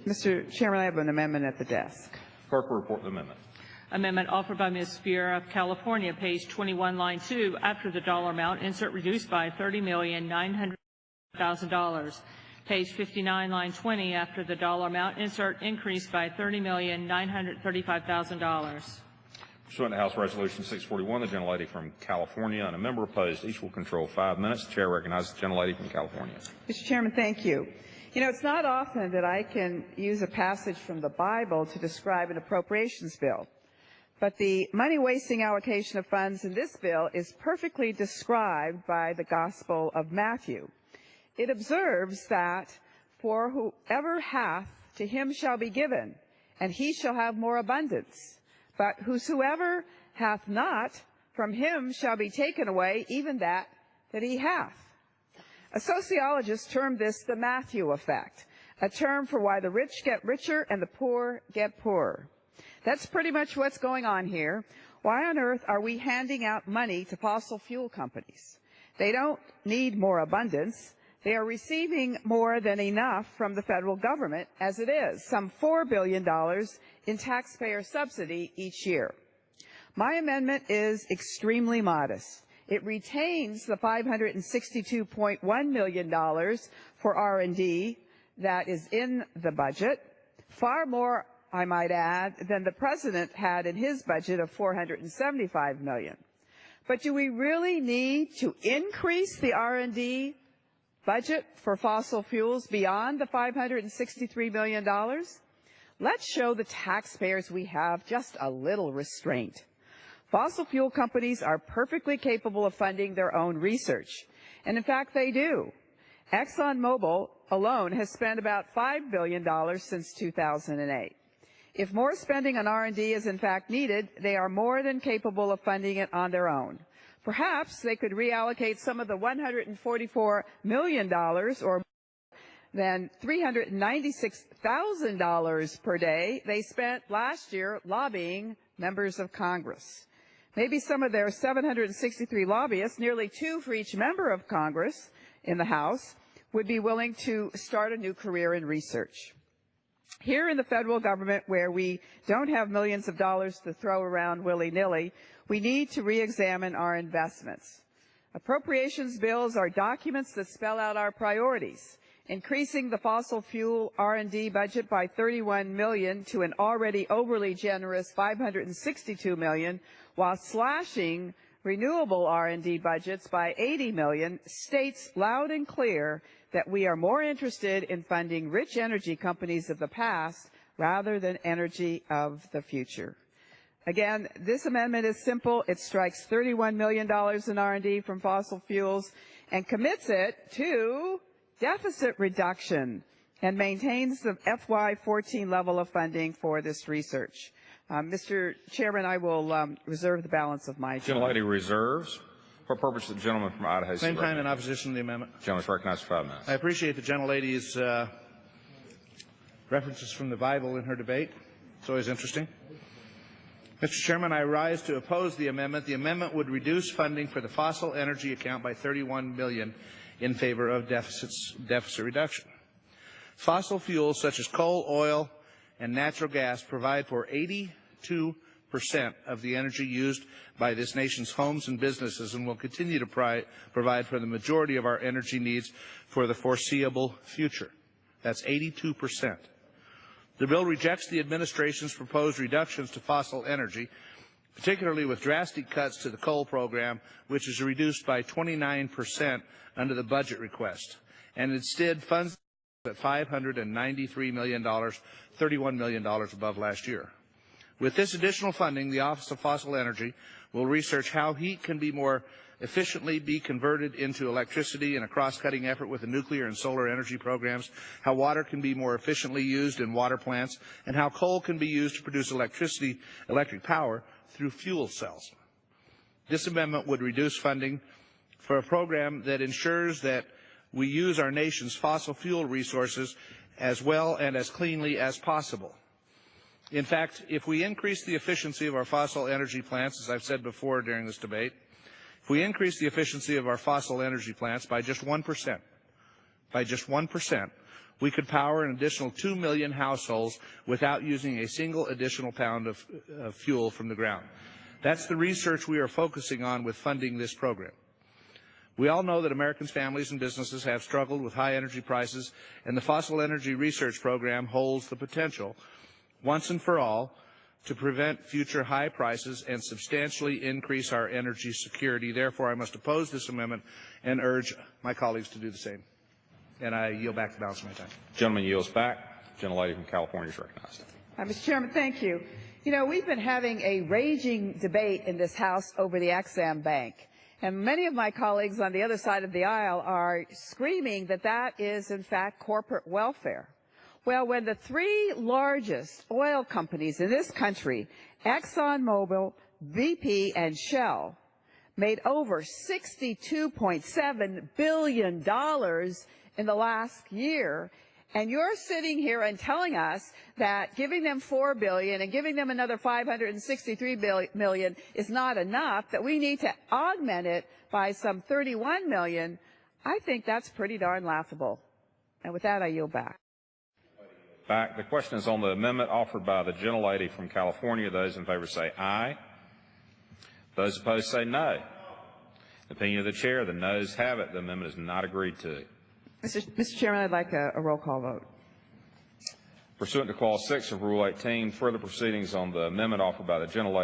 Mr. Chairman, I have an amendment at the desk. Clerk will report the amendment. Amendment offered by Ms. Speier of California, page 21, line 2. After the dollar amount, insert reduced by $30,900,000. Page 59, line 20. After the dollar amount, insert increased by $30,935,000. Pursuant to House Resolution 641, the gentlelady from California and a member opposed. Each will control 5 minutes. The chair recognizes the gentlelady from California. Mr. Chairman, thank you. You know, it's not often that I can use a passage from the Bible to describe an appropriations bill, but the money-wasting allocation of funds in this bill is perfectly described by the Gospel of Matthew. It observes that, "For whoever hath, to him shall be given, and he shall have more abundance. But whosoever hath not, from him shall be taken away even that he hath." A sociologist termed this the Matthew effect, a term for why the rich get richer and the poor get poorer. That's pretty much what's going on here. Why on earth are we handing out money to fossil fuel companies? They don't need more abundance. They are receiving more than enough from the federal government as it is, some $4 billion in taxpayer subsidy each year. My amendment is extremely modest. It retains the $562.1 million for R&D that is in the budget, far more, I might add, than the President had in his budget of $475 million. But do we really need to increase the R&D budget for fossil fuels beyond the $563 million? Let's show the taxpayers we have just a little restraint. Fossil fuel companies are perfectly capable of funding their own research, and in fact they do. ExxonMobil alone has spent about $5 billion since 2008. If more spending on R&D is in fact needed, they are more than capable of funding it on their own. Perhaps they could reallocate some of the $144 million or more than $396,000 per day they spent last year lobbying members of Congress. Maybe some of their 763 lobbyists, nearly 2 for each member of Congress in the House, would be willing to start a new career in research. Here in the federal government, where we don't have millions of dollars to throw around willy-nilly, we need to re-examine our investments. Appropriations bills are documents that spell out our priorities, increasing the fossil fuel R&D budget by $31 million to an already overly generous $562 million, while slashing renewable R&D budgets by $80 million, states loud and clear that we are more interested in funding rich energy companies of the past rather than energy of the future. Again, this amendment is simple. It strikes $31 million in R&D from fossil fuels and commits it to deficit reduction and maintains the FY14 level of funding for this research. Mr. Chairman, I will reserve the balance of my time. Gentlelady reserves. For purpose, the gentleman from Idaho. Same time in opposition to the amendment. The gentleman is recognized for 5 minutes. I appreciate the gentlelady's references from the Bible in her debate. It's always interesting. Mr. Chairman, I rise to oppose the amendment. The amendment would reduce funding for the fossil energy account by $31 million in favor of deficit reduction. Fossil fuels such as coal, oil, and natural gas provide for 82% of the energy used by this nation's homes and businesses and will continue to provide for the majority of our energy needs for the foreseeable future. That's 82%. The bill rejects the administration's proposed reductions to fossil energy, particularly with drastic cuts to the coal program, which is reduced by 29% under the budget request, and instead funds at $593 million, $31 million above last year. With this additional funding, the Office of Fossil Energy will research how heat can be more efficiently be converted into electricity in a cross-cutting effort with the nuclear and solar energy programs, how water can be more efficiently used in water plants, and how coal can be used to produce electric power through fuel cells. This amendment would reduce funding for a program that ensures that we use our nation's fossil fuel resources as well and as cleanly as possible. In fact, if we increase the efficiency of our fossil energy plants, as I've said before during this debate, if we increase the efficiency of our fossil energy plants by just 1%, we could power an additional 2 million households without using a single additional pound of fuel from the ground. That's the research we are focusing on with funding this program. We all know that Americans' families and businesses have struggled with high energy prices, and the Fossil Energy Research Program holds the potential, once and for all, to prevent future high prices and substantially increase our energy security. Therefore, I must oppose this amendment and urge my colleagues to do the same. And I yield back the balance of my time. Gentleman yields back. Gentlelady from California is recognized. Mr. Chairman, thank you. You know, we've been having a raging debate in this House over the Exim Bank. And many of my colleagues on the other side of the aisle are screaming that that is, in fact, corporate welfare. Well, when the three largest oil companies in this country, ExxonMobil, BP, and Shell, made over $62.7 billion in the last year, and you're sitting here and telling us that giving them $4 billion and giving them another $563 million is not enough, that we need to augment it by some $31 million, I think that's pretty darn laughable. And with that, I yield back. The question is on the amendment offered by the gentlelady from California. Those in favor say aye. Those opposed say no. In the opinion of the chair, the noes have it. The amendment is not agreed to. Mr. Chairman, I'd like a roll call vote. Pursuant to Clause 6 of Rule 18, further proceedings on the amendment offered by the gentlelady